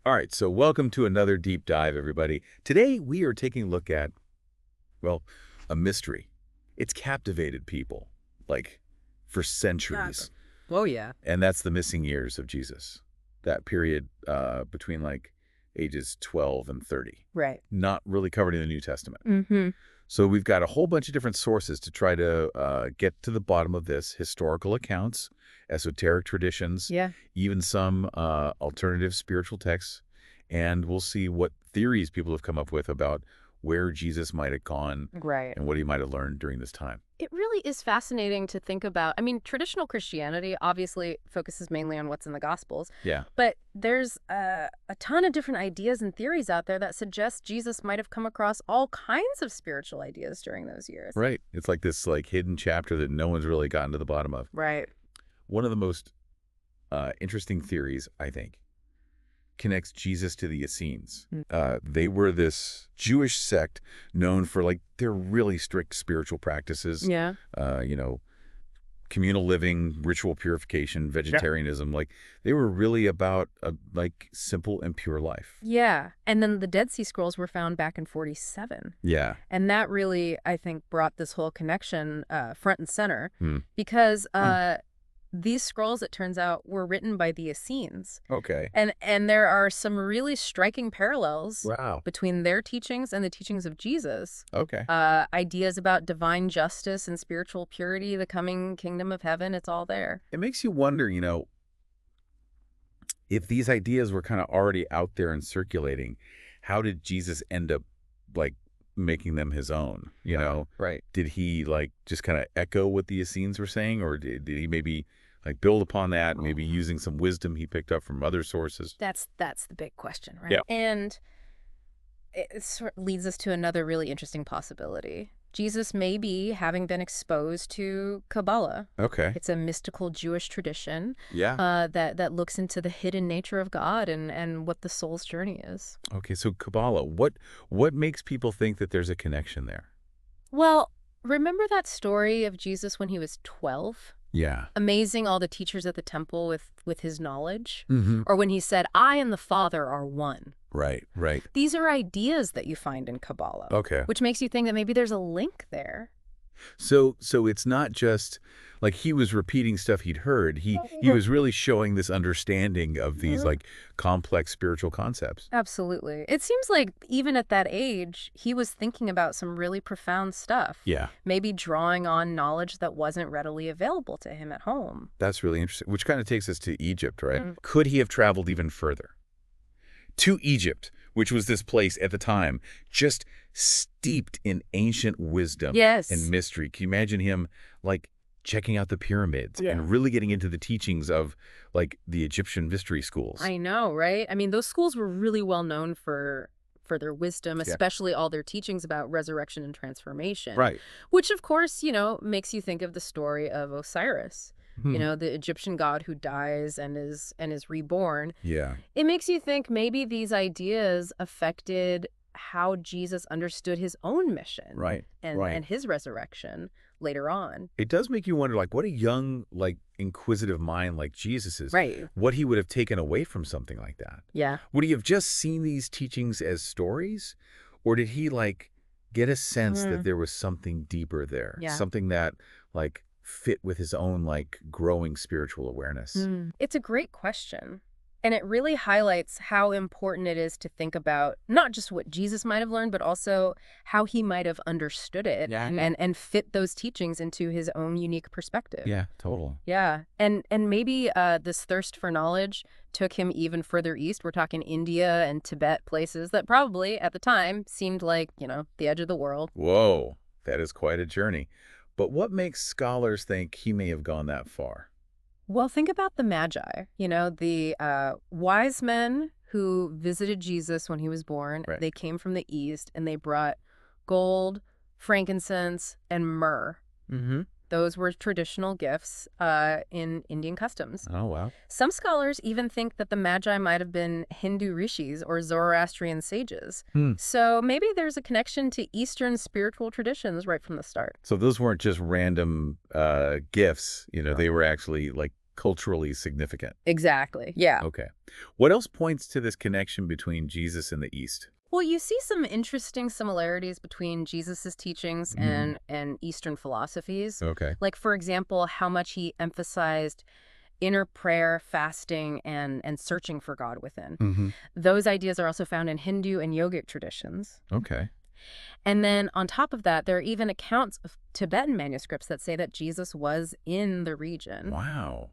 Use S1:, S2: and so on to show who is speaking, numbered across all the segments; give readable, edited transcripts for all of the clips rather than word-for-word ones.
S1: All right, so welcome to another deep dive, everybody. Today we are taking a look at, well, a mystery. It's captivated people, like, for
S2: Yeah.
S1: centuries.
S2: Oh, yeah.
S1: And that's the missing years of Jesus. That period between, like, ages 12 and 30.
S2: Right.
S1: Not really covered in the New Testament.
S2: Mm-hmm.
S1: So we've got a whole bunch of different sources to try to get to the bottom of this. Historical accounts, esoteric traditions,
S2: Yeah.
S1: even some alternative spiritual texts. And we'll see what theories people have come up with about where Jesus might have gone
S2: Right.
S1: and what he might have learned during this time.
S2: It really is fascinating to think about. I mean, traditional Christianity obviously focuses mainly on what's in the Gospels,
S1: Yeah,
S2: but there's a ton of different ideas and theories out there that suggest Jesus might have come across all kinds of spiritual ideas during those years.
S1: right. It's like this hidden chapter that no one's really gotten to the bottom of.
S2: Right.
S1: One of the most interesting theories, I think, connects Jesus to the Essenes.
S2: Mm.
S1: They were this Jewish sect known for their really strict spiritual practices.
S2: Yeah.
S1: You know, communal living, ritual purification, vegetarianism. They were really about a simple and pure life.
S2: Yeah. And then the Dead Sea Scrolls were found back in 47.
S1: Yeah.
S2: And that really, I think, brought this whole connection front and center
S1: Hmm.
S2: because these scrolls, it turns out, were written by the Essenes.
S1: Okay.
S2: And there are some really striking parallels
S1: Wow.
S2: between their teachings and the teachings of Jesus.
S1: Okay.
S2: Ideas about divine justice and spiritual purity, the coming kingdom of heaven, it's all there.
S1: It makes you wonder, if these ideas were kind of already out there and circulating, how did Jesus end up making them his own?
S2: Right.
S1: Did he just kind of echo what the Essenes were saying, or did he maybe build upon that, maybe using some wisdom he picked up from other sources?
S2: That's the big question, right?
S1: Yeah.
S2: And it sort of leads us to another really interesting possibility. Jesus may be having been exposed to Kabbalah.
S1: Okay.
S2: It's a mystical Jewish tradition
S1: Yeah.
S2: that looks into the hidden nature of God and what the soul's journey is.
S1: Okay, so Kabbalah, what makes people think that there's a connection there?
S2: Well, remember that story of Jesus when he was 12?
S1: Yeah.
S2: Amazing all the teachers at the temple with his knowledge?
S1: Mm-hmm.
S2: Or when he said, I and the Father are one.
S1: Right, right.
S2: These are ideas that you find in Kabbalah.
S1: Okay.
S2: Which makes you think that maybe there's a link there.
S1: So it's not just he was repeating stuff he'd heard. He was really showing this understanding of these complex spiritual concepts.
S2: Absolutely. It seems like even at that age, he was thinking about some really profound stuff.
S1: Yeah.
S2: Maybe drawing on knowledge that wasn't readily available to him at home.
S1: That's really interesting, which kind of takes us to Egypt, right?
S2: Mm.
S1: Could he have traveled even further? To Egypt, which was this place at the time just steeped in ancient wisdom
S2: Yes.
S1: and mystery. Can you imagine him checking out the pyramids
S2: Yeah.
S1: and really getting into the teachings of the Egyptian mystery schools?
S2: I know, right? I mean, those schools were really well known for their wisdom,
S1: Yeah.
S2: especially all their teachings about resurrection and transformation.
S1: Right.
S2: Which, of course, makes you think of the story of Osiris.
S1: Hmm.
S2: The Egyptian god who dies and is reborn.
S1: Yeah.
S2: It makes you think maybe these ideas affected how Jesus understood his own mission.
S1: Right. Right.
S2: And his resurrection later on.
S1: It does make you wonder, what a young, inquisitive mind like Jesus's,
S2: Right.
S1: what he would have taken away from something like that.
S2: Yeah.
S1: Would he have just seen these teachings as stories? Or did he, get a sense that there was something deeper there?
S2: Yeah.
S1: Something that, fit with his own, growing spiritual awareness?
S2: It's a great question. And it really highlights how important it is to think about not just what Jesus might have learned, but also how he might have understood it
S1: Yeah.
S2: and fit those teachings into his own unique perspective.
S1: Yeah, total.
S2: Yeah. And maybe this thirst for knowledge took him even further east. We're talking India and Tibet, places that probably at the time seemed like, the edge of the world.
S1: Whoa, that is quite a journey. But what makes scholars think he may have gone that far?
S2: Well, think about the Magi, the wise men who visited Jesus when he was born.
S1: Right.
S2: They came from the east and they brought gold, frankincense, and myrrh.
S1: Mm-hmm.
S2: Those were traditional gifts in Indian customs.
S1: Oh, wow.
S2: Some scholars even think that the Magi might have been Hindu rishis or Zoroastrian sages. So maybe there's a connection to Eastern spiritual traditions right from the start.
S1: So those weren't just random gifts, they were actually culturally significant.
S2: Exactly. Yeah.
S1: Okay. What else points to this connection between Jesus and the East?
S2: Well, you see some interesting similarities between Jesus's teachings
S1: Hmm.
S2: and Eastern philosophies.
S1: Okay.
S2: Like, for example, how much he emphasized inner prayer, fasting, and searching for God within.
S1: Hmm.
S2: Those ideas are also found in Hindu and yogic traditions.
S1: Okay.
S2: And then on top of that, there are even accounts of Tibetan manuscripts that say that Jesus was in the region.
S1: Wow.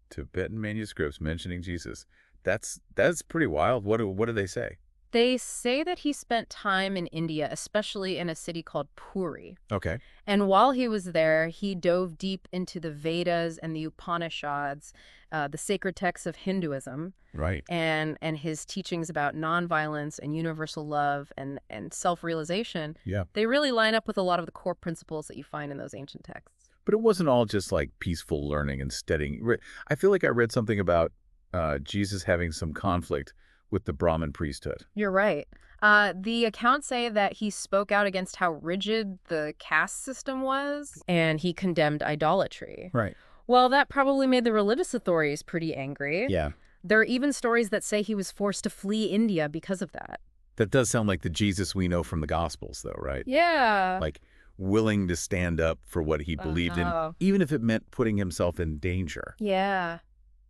S1: Tibetan manuscripts mentioning Jesus. That's pretty wild. What do they say?
S2: They say that he spent time in India, especially in a city called Puri.
S1: Okay.
S2: And while he was there, he dove deep into the Vedas and the Upanishads, the sacred texts of Hinduism,
S1: Right.
S2: and his teachings about nonviolence and universal love and self-realization.
S1: Yeah.
S2: They really line up with a lot of the core principles that you find in those ancient texts.
S1: But it wasn't all just like peaceful learning and studying. I feel like I read something about Jesus having some conflict with the Brahmin priesthood.
S2: You're right. The accounts say that he spoke out against how rigid the caste system was, and he condemned idolatry.
S1: Right.
S2: Well, that probably made the religious authorities pretty angry.
S1: Yeah.
S2: There are even stories that say he was forced to flee India because of that.
S1: That does sound like the Jesus we know from the Gospels, though, right?
S2: Yeah.
S1: Like willing to stand up for what he believed in,
S2: Uh-huh.
S1: even if it meant putting himself in danger.
S2: Yeah.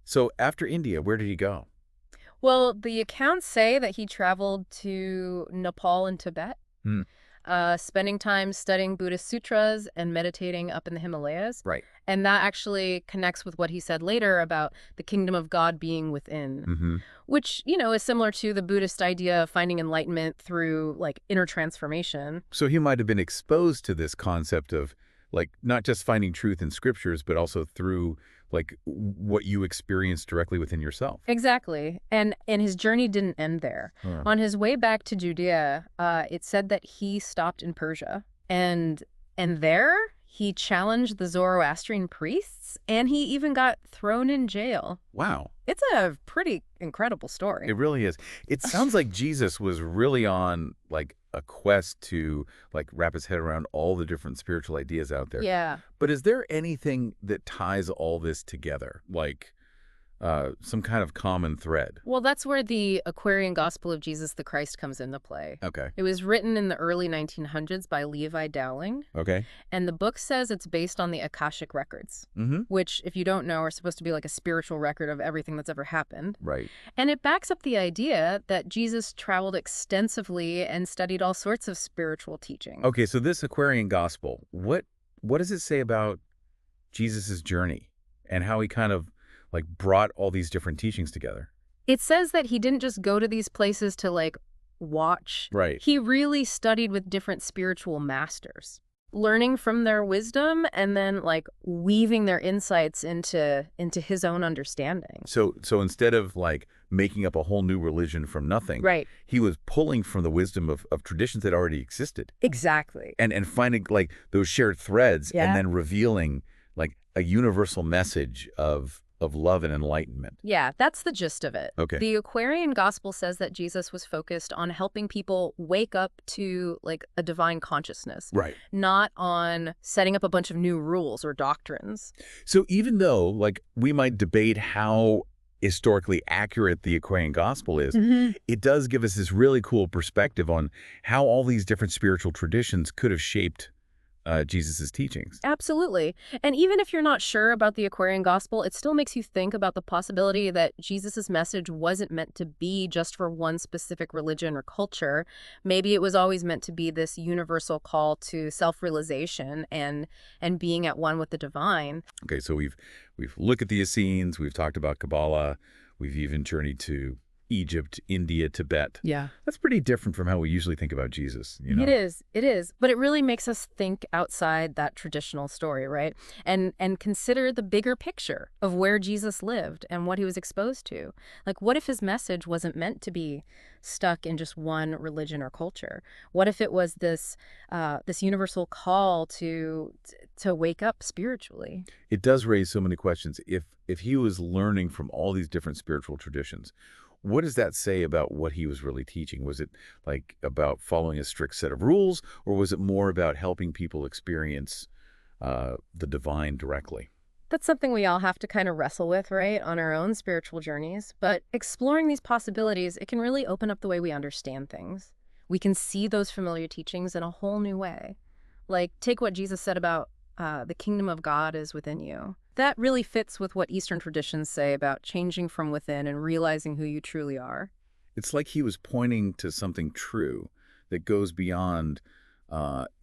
S1: So after India, where did he go?
S2: Well, the accounts say that he traveled to Nepal and Tibet,
S1: Hmm.
S2: spending time studying Buddhist sutras and meditating up in the Himalayas.
S1: Right.
S2: And that actually connects with what he said later about the kingdom of God being within,
S1: Mm-hmm.
S2: which, is similar to the Buddhist idea of finding enlightenment through, like, inner transformation.
S1: So he might have been exposed to this concept of, like, not just finding truth in scriptures, but also through, like, what you experience directly within yourself.
S2: Exactly. And his journey didn't end there.
S1: Huh.
S2: On his way back to Judea, it said that he stopped in Persia. And there, he challenged the Zoroastrian priests, and he even got thrown in jail.
S1: Wow.
S2: It's a pretty incredible story.
S1: It really is. It sounds like Jesus was really on, like, a quest to, like, wrap his head around all the different spiritual ideas out there.
S2: Yeah.
S1: But is there anything that ties all this together? Like, some kind of common thread?
S2: Well, that's where the Aquarian Gospel of Jesus the Christ comes into play.
S1: Okay.
S2: It was written in the early 1900s by Levi Dowling,
S1: Okay.
S2: and the book says it's based on the Akashic records,
S1: Mm-hmm.
S2: which, if you don't know, are supposed to be like a spiritual record of everything that's ever happened.
S1: Right.
S2: And it backs up the idea that Jesus traveled extensively and studied all sorts of spiritual teaching.
S1: Okay, so this Aquarian Gospel, what does it say about Jesus's journey and how he kind of, like, brought all these different teachings together?
S2: It says that he didn't just go to these places to, like, watch.
S1: Right.
S2: He really studied with different spiritual masters, learning from their wisdom and then, like, weaving their insights into his own understanding.
S1: So instead of, like, making up a whole new religion from nothing,
S2: Right.
S1: he was pulling from the wisdom of traditions that already existed
S2: Exactly.
S1: and finding, like, those shared threads
S2: Yeah.
S1: and then revealing, like, a universal message of love and enlightenment.
S2: Yeah, that's the gist of it.
S1: Okay.
S2: The Aquarian Gospel says that Jesus was focused on helping people wake up to, like, a divine consciousness,
S1: Right.
S2: not on setting up a bunch of new rules or doctrines.
S1: So even though, like, we might debate how historically accurate the Aquarian Gospel is, it does give us this really cool perspective on how all these different spiritual traditions could have shaped Jesus's teachings.
S2: Absolutely. And even if you're not sure about the Aquarian Gospel, it still makes you think about the possibility that Jesus's message wasn't meant to be just for one specific religion or culture. Maybe it was always meant to be this universal call to self-realization and being at one with the divine.
S1: Okay, so we've looked at the Essenes, we've talked about Kabbalah, we've even journeyed to Egypt, India, Tibet.
S2: Yeah.
S1: That's pretty different from how we usually think about Jesus, you know?
S2: It is. But it really makes us think outside that traditional story, right? And consider the bigger picture of where Jesus lived and what he was exposed to. Like, what if his message wasn't meant to be stuck in just one religion or culture? What if it was this universal call to wake up spiritually?
S1: It does raise so many questions. If he was learning from all these different spiritual traditions, what does that say about what he was really teaching? Was it, like, about following a strict set of rules, or was it more about helping people experience the divine directly?
S2: That's something we all have to kind of wrestle with, right, on our own spiritual journeys. But exploring these possibilities, it can really open up the way we understand things. We can see those familiar teachings in a whole new way. Like, take what Jesus said about the kingdom of God is within you. That really fits with what Eastern traditions say about changing from within and realizing who you truly are.
S1: It's like he was pointing to something true that goes beyond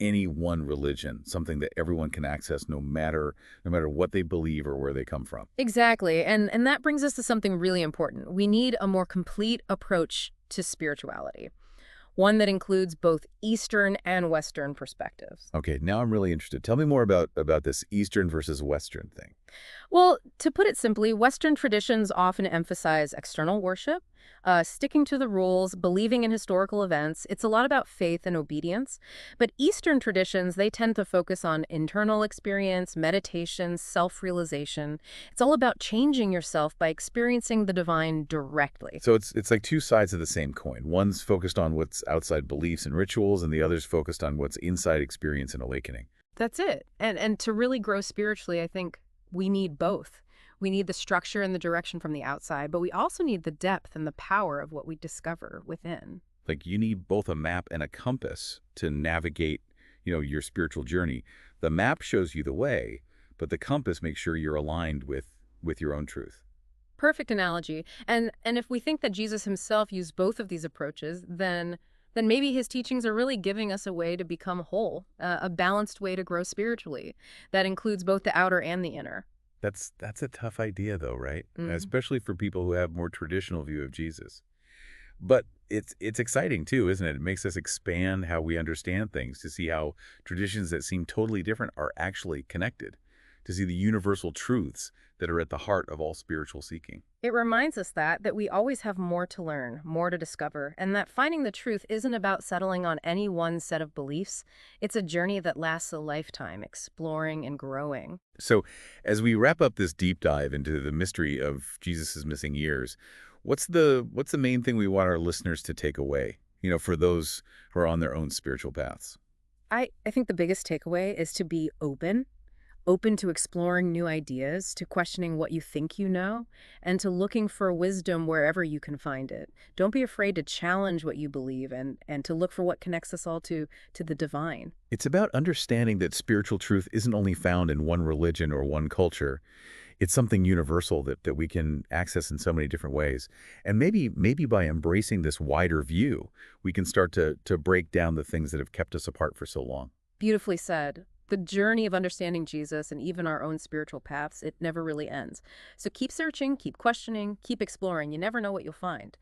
S1: any one religion, something that everyone can access no matter what they believe or where they come from.
S2: Exactly. And that brings us to something really important. We need a more complete approach to spirituality, one that includes both Eastern and Western perspectives.
S1: Okay, now I'm really interested. Tell me more about this Eastern versus Western thing.
S2: Well, to put it simply, Western traditions often emphasize external worship, sticking to the rules, believing in historical events. It's a lot about faith and obedience. But Eastern traditions, they tend to focus on internal experience, meditation, self-realization. It's all about changing yourself by experiencing the divine directly.
S1: So it's like two sides of the same coin. One's focused on what's outside beliefs and rituals, and the other's focused on what's inside experience and awakening.
S2: That's it. And to really grow spiritually, I think we need both. We need the structure and the direction from the outside, but we also need the depth and the power of what we discover within.
S1: Like you need both a map and a compass to navigate, your spiritual journey. The map shows you the way, but the compass makes sure you're aligned with your own truth.
S2: Perfect analogy. And if we think that Jesus himself used both of these approaches, then maybe his teachings are really giving us a way to become whole, a balanced way to grow spiritually that includes both the outer and the inner.
S1: That's a tough idea though, right?
S2: Mm.
S1: Especially for people who have more traditional view of Jesus. But it's exciting too, isn't it? It makes us expand how we understand things, to see how traditions that seem totally different are actually connected, to see the universal truths that are at the heart of all spiritual seeking.
S2: It reminds us that we always have more to learn, more to discover, and that finding the truth isn't about settling on any one set of beliefs. It's a journey that lasts a lifetime, exploring and growing.
S1: So, as we wrap up this deep dive into the mystery of Jesus' missing years, what's the main thing we want our listeners to take away, for those who are on their own spiritual paths?
S2: I think the biggest takeaway is to be open to exploring new ideas, to questioning what you think you know, and to looking for wisdom wherever you can find it. Don't be afraid to challenge what you believe and to look for what connects us all to the divine.
S1: It's about understanding that spiritual truth isn't only found in one religion or one culture. It's something universal that we can access in so many different ways. And maybe by embracing this wider view, we can start to break down the things that have kept us apart for so long.
S2: Beautifully said. The journey of understanding Jesus and even our own spiritual paths, it never really ends. So keep searching, keep questioning, keep exploring. You never know what you'll find.